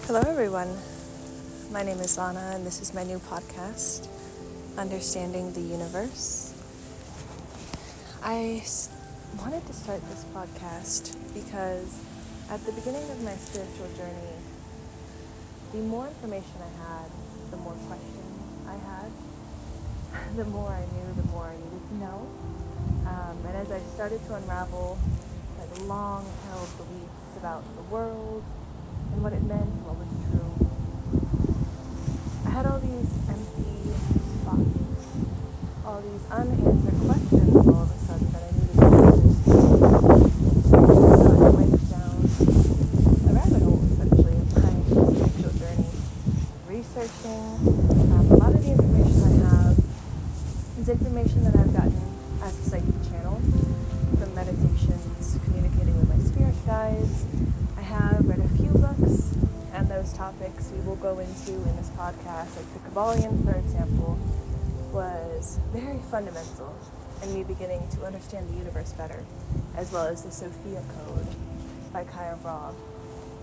Hello everyone, my name is Anna and this is my new podcast, Understanding the Universe. I wanted to start this podcast because at the beginning of my spiritual journey, the more information I had, the more questions I had, the more I knew, the more I needed to know. And as I started to unravel long-held beliefs about the world, and what it meant, what was true, I had all these empty spots, all these unanswered questions all of a sudden that I needed answers to. So I went down a rabbit hole, essentially, of my spiritual journey, researching. A lot of the information I have is information that I've gotten as a psychic channel, from meditations, communicating with my spirit guides. I have read a few books, and those topics we will go into in this podcast, like the Kybalion, for example, was very fundamental in me beginning to understand the universe better, as well as the Sophia Code by Kaya Ra.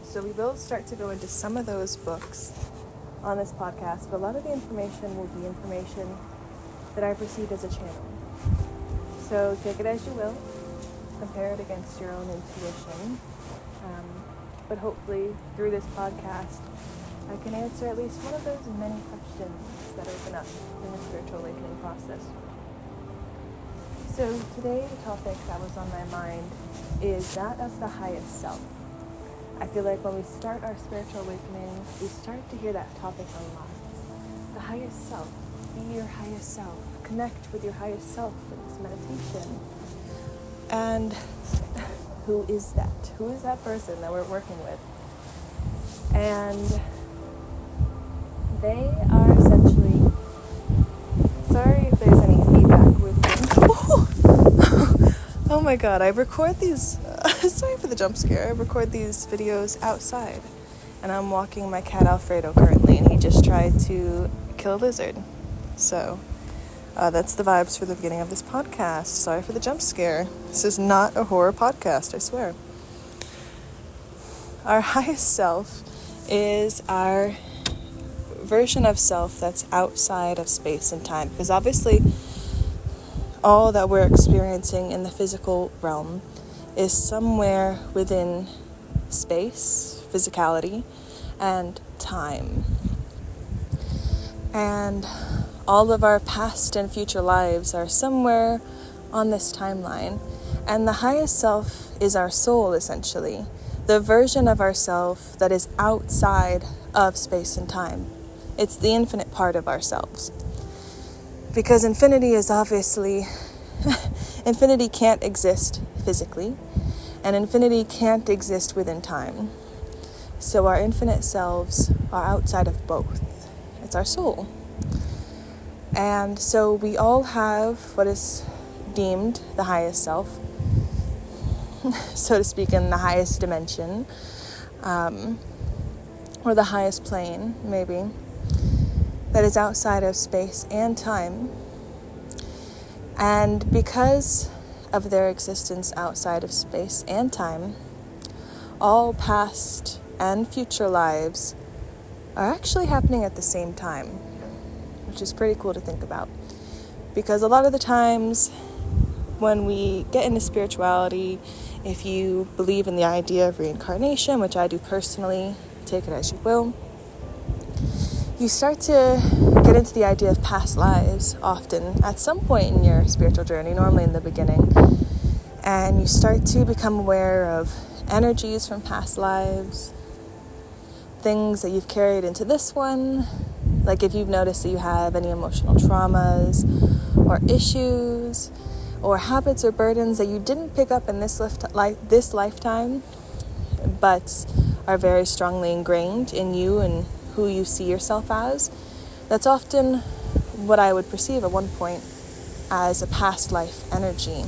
So we will start to go into some of those books on this podcast, but a lot of the information will be information that I perceive as a channel. So take it as you will, compare it against your own intuition. But hopefully, through this podcast, I can answer at least one of those many questions that open up in the spiritual awakening process. So today, the topic that was on my mind is that of the highest self. I feel like when we start our spiritual awakening, we start to hear that topic a lot. The highest self. Be your highest self. Connect with your highest self with this meditation. And who is that? Who is that person that we're working with? And they are essentially, sorry if there's any feedback with oh my god, I record these, sorry for the jump scare, I record these videos outside. And I'm walking my cat Alfredo currently, and he just tried to kill a lizard. So that's the vibes for the beginning of this podcast. Sorry for the jump scare. This is not a horror podcast, I swear. Our highest self is our version of self that's outside of space and time. Because obviously, all that we're experiencing in the physical realm is somewhere within space, physicality, and time. And all of our past and future lives are somewhere on this timeline. And the highest self is our soul, essentially. The version of ourself that is outside of space and time. It's the infinite part of ourselves. Because infinity is obviously... infinity can't exist physically. And infinity can't exist within time. So our infinite selves are outside of both. It's our soul. And so we all have what is deemed the highest self, so to speak, in the highest dimension, or the highest plane, maybe, that is outside of space and time. And because of their existence outside of space and time, all past and future lives are actually happening at the same time, which is pretty cool to think about. Because a lot of the times when we get into spirituality, if you believe in the idea of reincarnation, which I do personally, take it as you will, you start to get into the idea of past lives often at some point in your spiritual journey, normally in the beginning. And you start to become aware of energies from past lives, things that you've carried into this one. Like if you've noticed that you have any emotional traumas or issues or habits or burdens that you didn't pick up in this lifetime, but are very strongly ingrained in you and who you see yourself as, that's often what I would perceive at one point as a past life energy.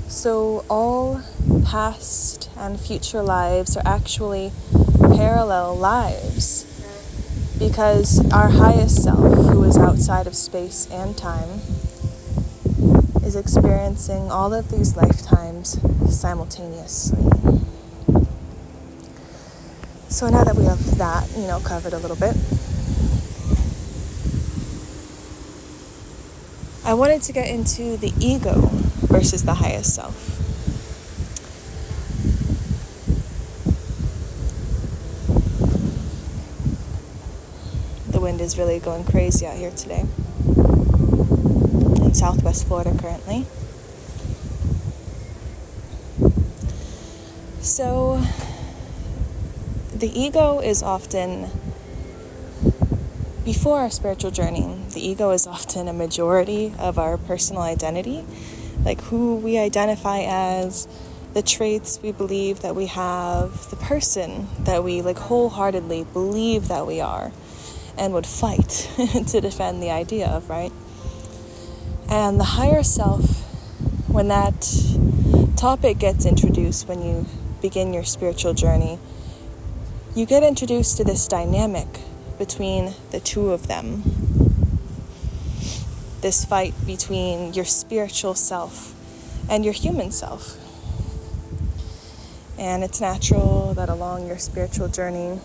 So all past and future lives are actually parallel lives, because our highest self, who is outside of space and time, is experiencing all of these lifetimes simultaneously. So now that we have that, covered a little bit, I wanted to get into the ego versus the highest self. The wind is really going crazy out here today. In Southwest Florida currently. So, the ego is often, before our spiritual journey, the ego is often a majority of our personal identity, like who we identify as, the traits we believe that we have, the person that we wholeheartedly believe that we are and would fight to defend the idea of, right? And the higher self, when that topic gets introduced, when you begin your spiritual journey, you get introduced to this dynamic between the two of them. This fight between your spiritual self and your human self. And it's natural that along your spiritual journey,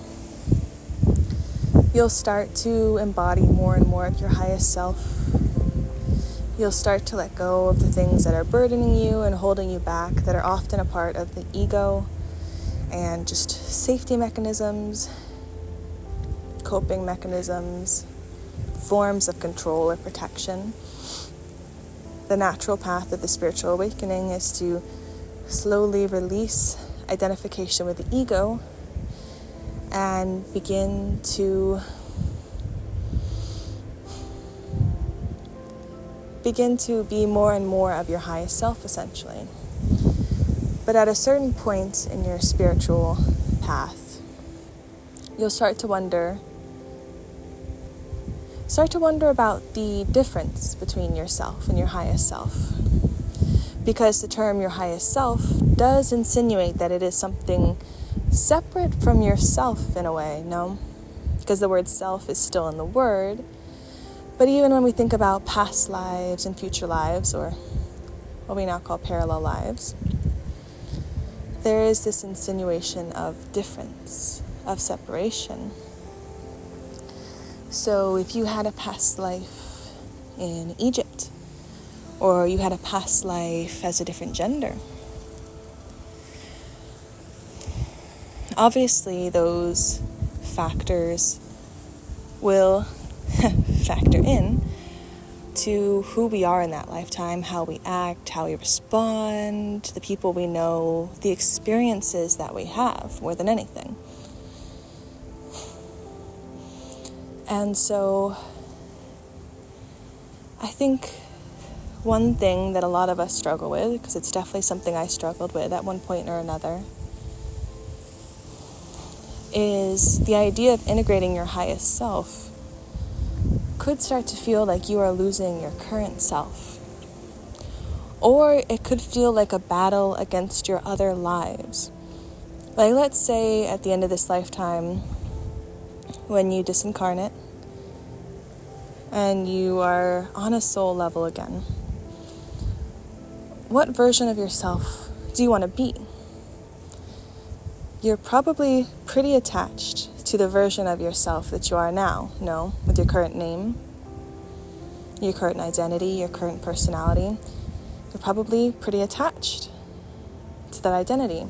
you'll start to embody more and more of your highest self. You'll start to let go of the things that are burdening you and holding you back, that are often a part of the ego, and just safety mechanisms, coping mechanisms, forms of control or protection. The natural path of the spiritual awakening is to slowly release identification with the ego and begin to be more and more of your highest self, essentially. But at a certain point in your spiritual path, you'll start to wonder about the difference between yourself and your highest self. Because the term your highest self does insinuate that it is something separate from yourself in a way, no? Because the word self is still in the word. But even when we think about past lives and future lives, or what we now call parallel lives, there is this insinuation of difference, of separation. So if you had a past life in Egypt, or you had a past life as a different gender, obviously those factors will factor in to who we are in that lifetime, how we act, how we respond, the people we know, the experiences that we have, more than anything. And so I think one thing that a lot of us struggle with, because it's definitely something I struggled with at one point or another, is the idea of integrating your highest self could start to feel like you are losing your current self. Or it could feel like a battle against your other lives. Like, let's say at the end of this lifetime, when you disincarnate and you are on a soul level again, what version of yourself do you want to be? You're probably pretty attached to the version of yourself that you are now, no? With your current name, your current identity, your current personality. You're probably pretty attached to that identity.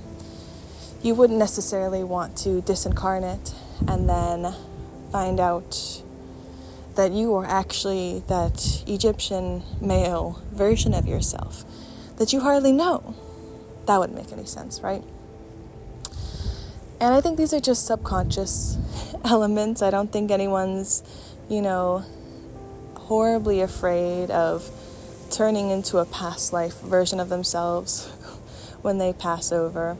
You wouldn't necessarily want to disincarnate and then find out that you are actually that Egyptian male version of yourself that you hardly know. That wouldn't make any sense, right? And I think these are just subconscious elements. I don't think anyone's, horribly afraid of turning into a past life version of themselves when they pass over.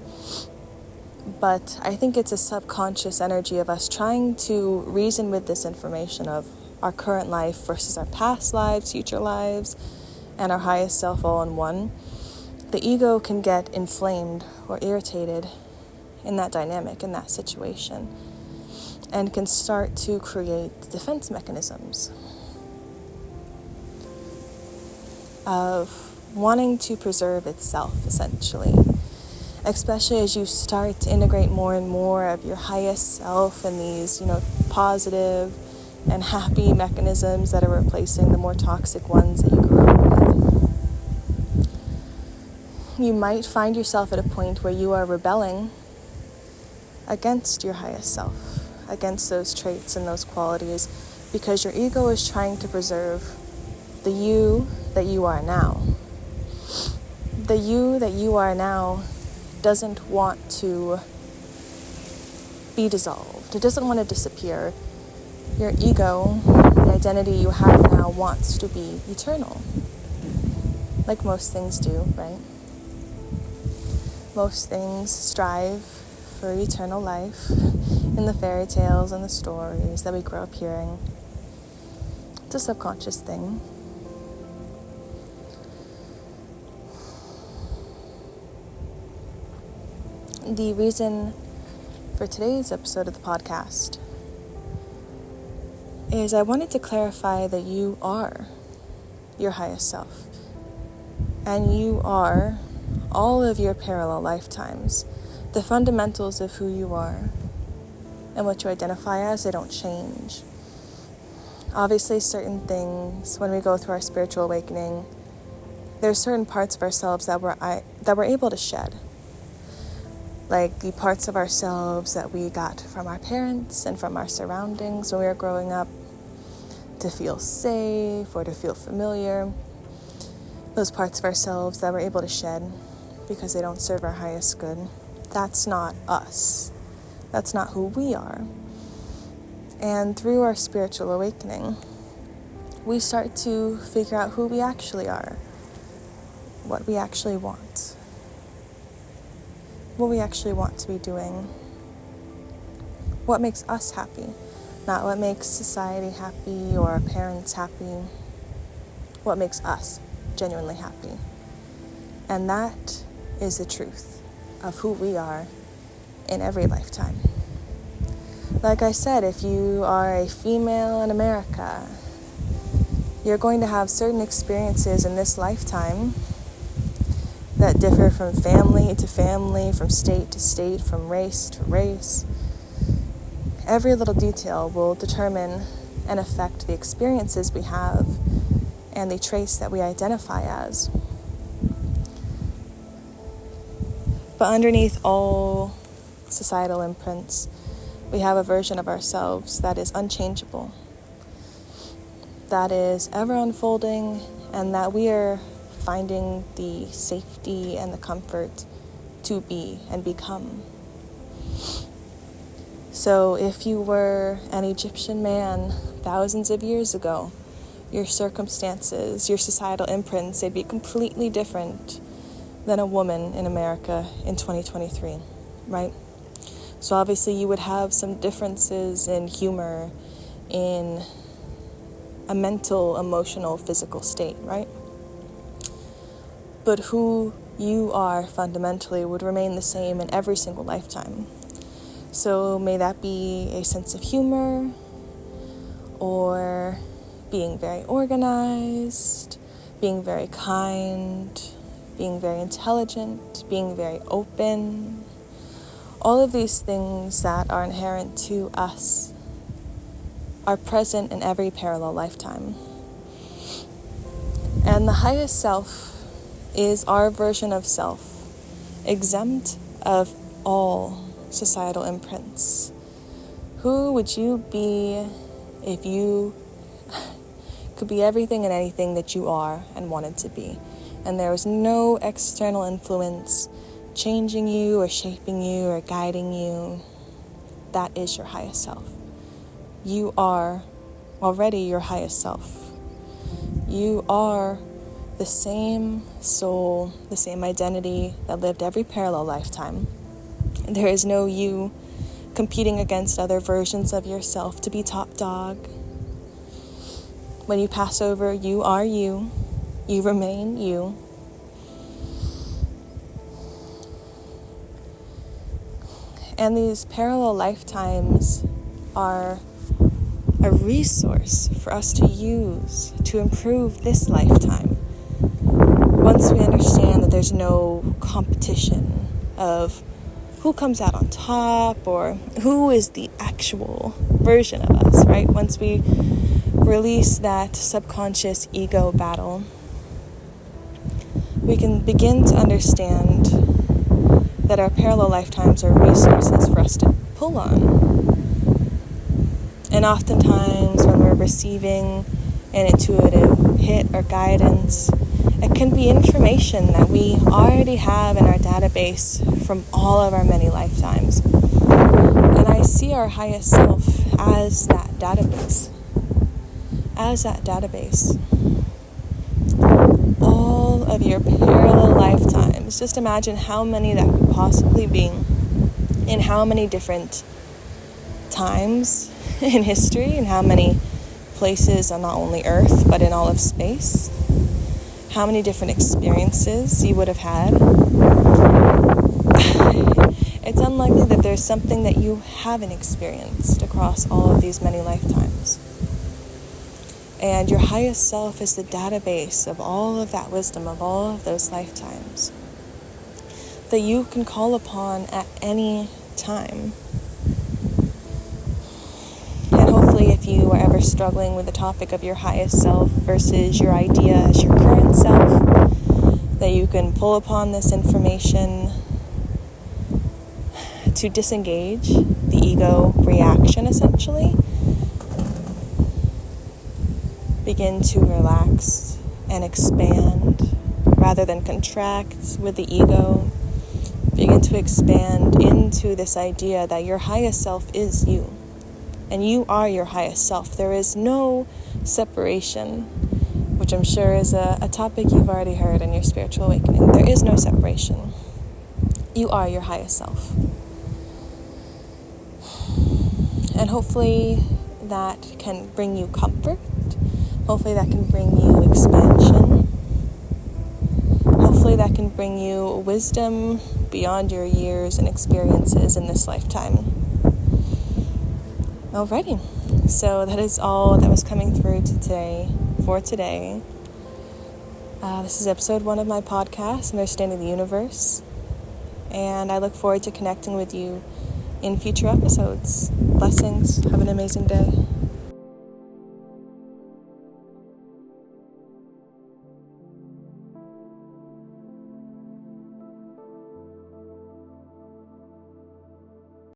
But I think it's a subconscious energy of us trying to reason with this information of our current life versus our past lives, future lives, and our highest self all in one. The ego can get inflamed or irritated in that dynamic, in that situation, and can start to create defense mechanisms of wanting to preserve itself, essentially, especially as you start to integrate more and more of your highest self and these, positive and happy mechanisms that are replacing the more toxic ones that you grew up with. You might find yourself at a point where you are rebelling against your highest self, against those traits and those qualities, because your ego is trying to preserve the you that you are now. The you that you are now doesn't want to be dissolved. It doesn't want to disappear. Your ego, the identity you have now, wants to be eternal. Like most things do, right? Most things strive for eternal life in the fairy tales and the stories that we grow up hearing. It's a subconscious thing. The reason for today's episode of the podcast is I wanted to clarify that you are your highest self, and you are all of your parallel lifetimes. The fundamentals of who you are and what you identify as, they don't change. Obviously, certain things, when we go through our spiritual awakening, there's certain parts of ourselves that we're able to shed. Like the parts of ourselves that we got from our parents and from our surroundings when we were growing up, to feel safe or to feel familiar. Those parts of ourselves that we're able to shed because they don't serve our highest good. That's not us. That's not who we are. And through our spiritual awakening, we start to figure out who we actually are, what we actually want, what we actually want to be doing, what makes us happy, not what makes society happy or our parents happy, what makes us genuinely happy. And that is the truth of who we are in every lifetime. Like I said, if you are a female in America, you're going to have certain experiences in this lifetime that differ from family to family, from state to state, from race to race. Every little detail will determine and affect the experiences we have and the traits that we identify as. But underneath all societal imprints, we have a version of ourselves that is unchangeable, that is ever unfolding, and that we are finding the safety and the comfort to be and become. So if you were an Egyptian man thousands of years ago, your circumstances, your societal imprints, they'd be completely different than a woman in America in 2023, right? So obviously you would have some differences in humor, in a mental, emotional, physical state, right? But who you are fundamentally would remain the same in every single lifetime. So may that be a sense of humor, or being very organized, being very kind, being very intelligent, being very open. All of these things that are inherent to us are present in every parallel lifetime. And the highest self is our version of self, exempt of all societal imprints. Who would you be if you could be everything and anything that you are and wanted to be, and there was no external influence changing you or shaping you or guiding you? That is your highest self. You are already your highest self. You are the same soul, the same identity that lived every parallel lifetime. There is no you competing against other versions of yourself to be top dog. When you pass over, you are you. You remain you. And these parallel lifetimes are a resource for us to use to improve this lifetime. Once we understand that there's no competition of who comes out on top or who is the actual version of us, right? Once we release that subconscious ego battle, we can begin to understand that our parallel lifetimes are resources for us to pull on. And oftentimes when we're receiving an intuitive hit or guidance, it can be information that we already have in our database from all of our many lifetimes. And I see our highest self as that database. All of your parallel lifetimes. Just imagine how many that could possibly be in how many different times in history and how many places on not only Earth but in all of space. How many different experiences you would have had. It's unlikely that there's something that you haven't experienced across all of these many lifetimes. And your highest self is the database of all of that wisdom, of all of those lifetimes, that you can call upon at any time. And hopefully if you are ever struggling with the topic of your highest self versus your idea as your current self, that you can pull upon this information to disengage the ego reaction, essentially. Begin to relax and expand rather than contract with the ego. Begin to expand into this idea that your highest self is you. And you are your highest self. There is no separation, which I'm sure is a topic you've already heard in your spiritual awakening. There is no separation. You are your highest self. And hopefully that can bring you comfort. Hopefully that can bring you expansion. Hopefully that can bring you wisdom beyond your years and experiences in this lifetime. Alrighty, so that is all that was coming through for today. This is episode 1 of my podcast, Understanding the Universe, and I look forward to connecting with you in future episodes. Blessings. Have an amazing day.